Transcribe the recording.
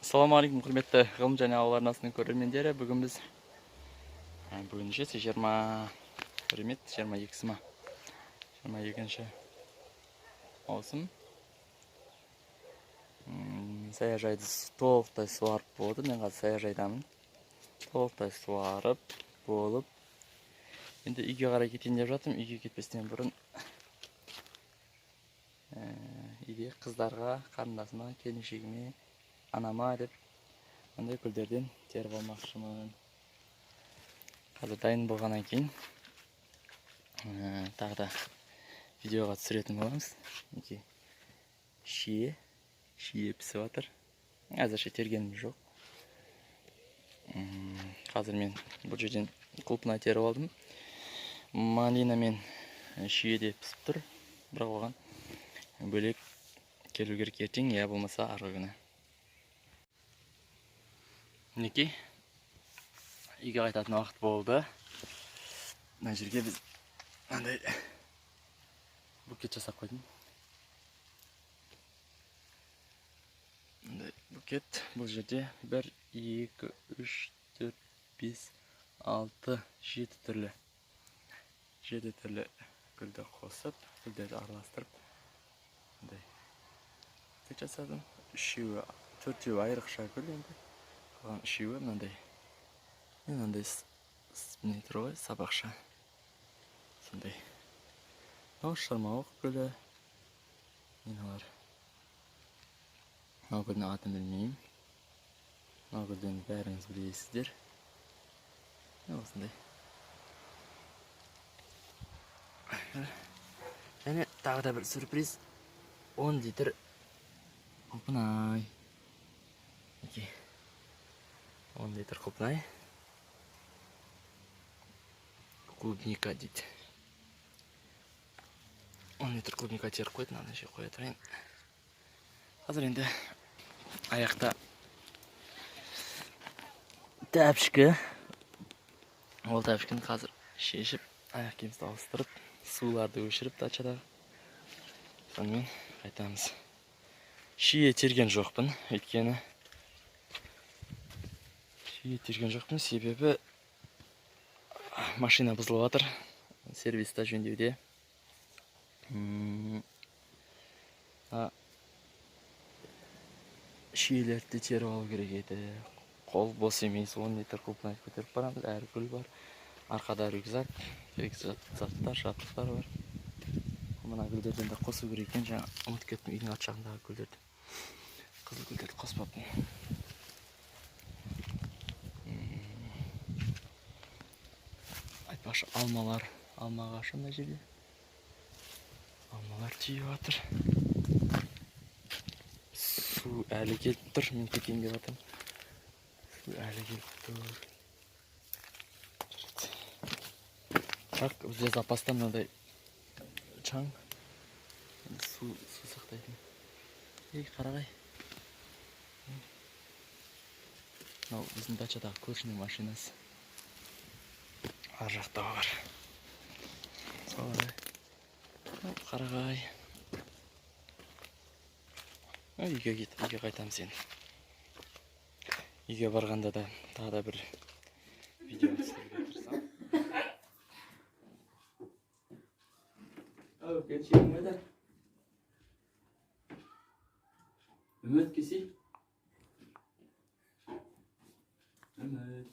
Ассалаумағалейкум, құрметті ғылым және ауыл арнасының көрермендері. Бүгін біз нешесі 21 ме 22-сі ма 22-ші маусым саяжайды толықтай суарып болды. Мен қазір саяжайдамын. Толықтай суарып болып, енді үйге қарай кетейін деп жатырмын. Үйге кетпестен бұрын үйде қыздарға, қарындасыма, келіншегіме, анама деп мындай гүлдерден теріп алмақшымын. Қазір дайын болғаннан кейін тағы да видеоға түсіретін боламыз. Шие пісіп жатыр. Әзірше тергенім жоқ. Қазір мен бұл жерден құлпынай теріп алдым. Малина мен шие де пісіп тұр. Бірақ оған бөлек келу керек ертең, я болмаса арғы күні. Мінекей, үйге қайтатын уақыт болды. Мына жерге біз мынандай букет жасап қойдым. Мындай букет. Бұл жерде 1, 2, 3, 4, 5, 6, 7 түрлі гүлді қосып, гүлдерді араластырып мындай букет жасадым. 4-еуі айрықша гүл енді. Қалған 3-еуі мынандай. Мынандай не тұр ғой, сабақша. Сондай. Мынау шырмауық гүлі. Мыналар. Мынау гүлдің атын білмеймін. Мынау гүлден бәріңіз білесіздер. Осындай. Және тағы да бір сюрприз. 10 литр құлпынай. 10 литр құлпынай. Клубника дейді. 10 литр клубника теріп қойдым, ана жер қоя тұрайын. Қазір енді аяқта тәпішкі. Ол тәпішкіні қазір шешіп, аяқ киімізді ауыстырып, суларды өшіріп дачадағы. Сонымен қайтамыз. Шие терген жоқпын, өйткені себебі машина бұзылып жатыр. Сервиста жөндеуде. Шиелерді теріп алу керек еді. Қол бос емес, 10 литр құлпынай көтеріп барамыз. Әр гүл бар. Арқада рюкзак, заттар, жабдықтар бар. Мына гүлдерден де қосу керек екен. Жаңа ұмытып кеттім, үйдің арт жағындағы гүлдерді. Қызыл гүлдерді қоспаппын. Айтпақшы, алмалар, алма ағашы мына жерде. Алмалар түйіп жатыр. Су әлі келіп тұр, мен кетейін деп жатырмын. Су әлі келіп тұр. Бірақ бізде запаста мынадай чаң. Су сақтайтын. Қарағай. Мынау біздің дачадағы көршінің машинасы. Ар жақта бар. Солай. Қарағай. Үйге қайтамыз енді. Үйге барғанда да тағы да бір видео түсіруге тырысам. Келіншегім қайда? Үміт келсей? Үміт.